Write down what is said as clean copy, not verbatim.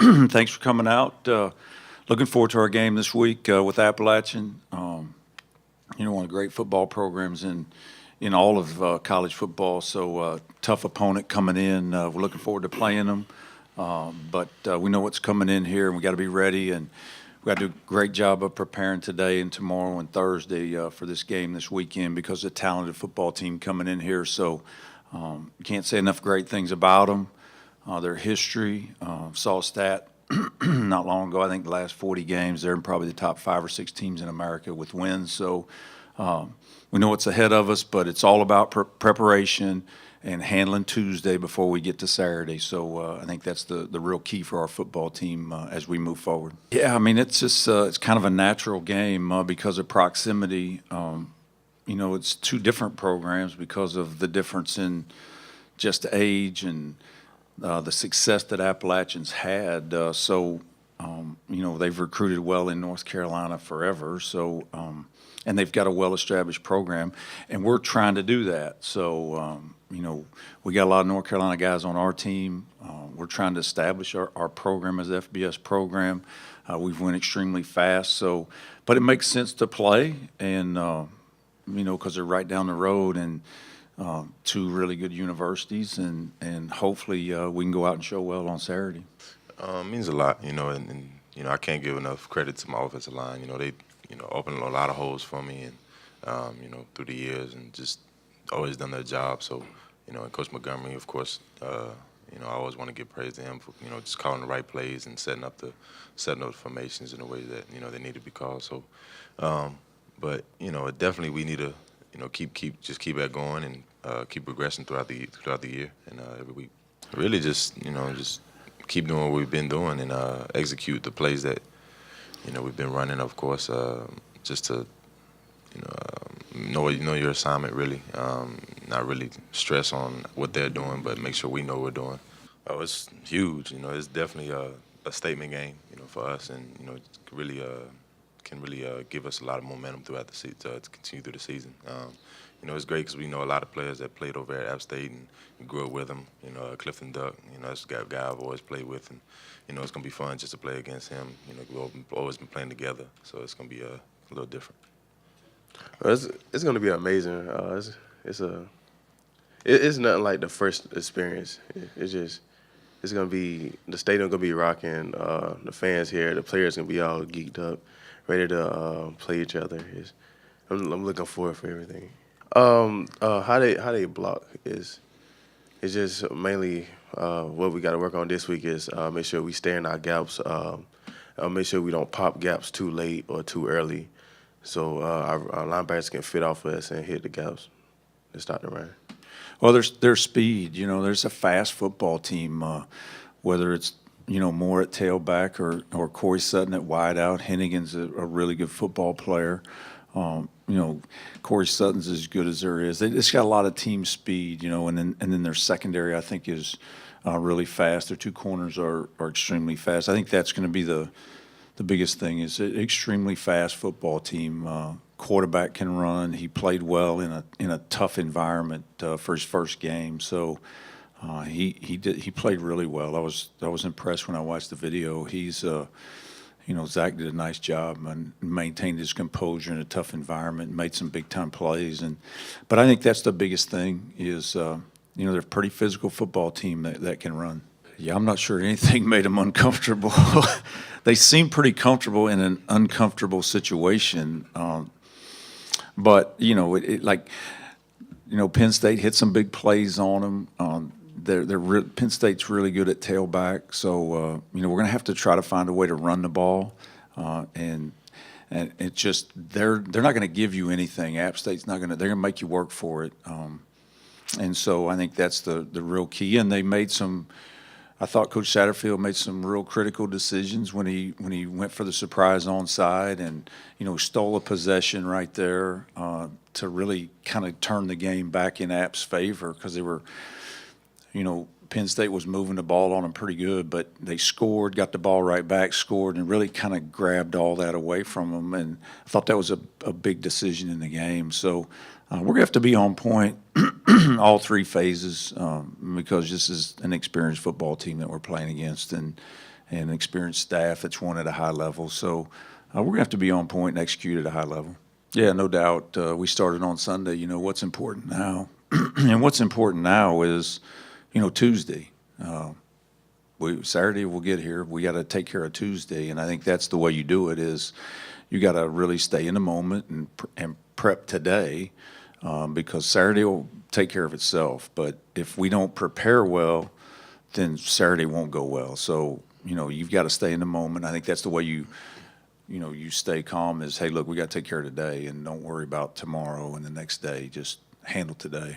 Thanks for coming out. Looking forward to our game this week with Appalachian. One of the great football programs in all of college football. So tough opponent coming in. We're looking forward to playing them. But we know what's coming in here, and we got to be ready. And we got to do a great job of preparing today and tomorrow and Thursday for this game this weekend because of the talented football team coming in here. So can't say enough great things about them. Their history, saw a stat not long ago. I think the last 40 games, they're in probably the top 5 or 6 teams in America with wins. So we know what's ahead of us, but it's all about preparation and handling Tuesday before we get to Saturday. So I think that's the real key for our football team as we move forward. Yeah, I mean, it's just it's kind of a natural game because of proximity. It's 2 different programs because of the difference in just age and the success that Appalachians had. They've recruited well in North Carolina forever. So, and they've got a well-established program, and we're trying to do that. So, we got a lot of North Carolina guys on our team. We're trying to establish our program as an FBS program. We've went extremely fast. So, but it makes sense to play, and because they're right down the road, and 2 really good universities, and hopefully we can go out and show well on Saturday. It means a lot, and I can't give enough credit to my offensive line. They opened a lot of holes for me, and through the years, and just always done their job. So, and Coach Montgomery, of course, I always want to give praise to him for just calling the right plays and setting up the formations in the way that they need to be called. So, but definitely we need to keep that going and keep progressing throughout the year and every week. Really, just keep doing what we've been doing and execute the plays that we've been running. Of course, just to know your assignment really. Not really stress on what they're doing, but make sure we know what we're doing. Oh, it's huge. It's definitely a statement game. For us, and really can really give us a lot of momentum throughout the season to continue through the season. It's great because we know a lot of players that played over at App State and grew up with them. Clifton Duck, that's a guy I've always played with, and it's gonna be fun just to play against him. We've always been playing together, so it's gonna be a little different. It's gonna be amazing. It's nothing like the first experience. It's gonna be the stadium gonna be rocking. The fans here, the players gonna be all geeked up, ready to play each other. I'm looking forward for everything. How they block is just mainly what we got to work on this week is make sure we stay in our gaps. Make sure we don't pop gaps too late or too early, so our linebackers can fit off us and hit the gaps and start the run. Well, there's speed. There's a fast football team, whether it's more at tailback or Corey Sutton at wideout. Hennigan's a really good football player. Corey Sutton's as good as there is. They just got a lot of team speed, and then their secondary I think is really fast. Their 2 corners are extremely fast. I think that's going to be the biggest thing is an extremely fast football team. Quarterback can run. He played well in a tough environment for his first game. So he played really well. I was impressed when I watched the video. He's Zach did a nice job and maintained his composure in a tough environment and made some big time plays. But I think that's the biggest thing is they're a pretty physical football team that can run. Yeah, I'm not sure anything made them uncomfortable. They seem pretty comfortable in an uncomfortable situation. But Penn State hit some big plays on them. Penn State's really good at tailback, so we're going to have to try to find a way to run the ball, and it's just they're not going to give you anything. App State's not going to. They're going to make you work for it, and so I think that's the real key. And they made some. I thought Coach Satterfield made some real critical decisions when he went for the surprise onside and stole a possession right there to really kind of turn the game back in App's favor because they were. Penn State was moving the ball on them pretty good, but they scored, got the ball right back, scored, and really kind of grabbed all that away from them. And I thought that was a big decision in the game. So we're going to have to be on point all 3 phases because this is an experienced football team that we're playing against. And and experienced staff that's won at a high level. So we're going to have to be on point and execute at a high level. Yeah, no doubt. We started on Sunday. You know, what's important now? And what's important now is, you know, Tuesday. Saturday we'll get here. We got to take care of Tuesday, and I think that's the way you do it. Is you got to really stay in the moment and prep today, because Saturday will take care of itself. But if we don't prepare well, then Saturday won't go well. So you know you've got to stay in the moment. I think that's the way you stay calm. Is hey, look, we got to take care of today, and don't worry about tomorrow and the next day. Just handle today.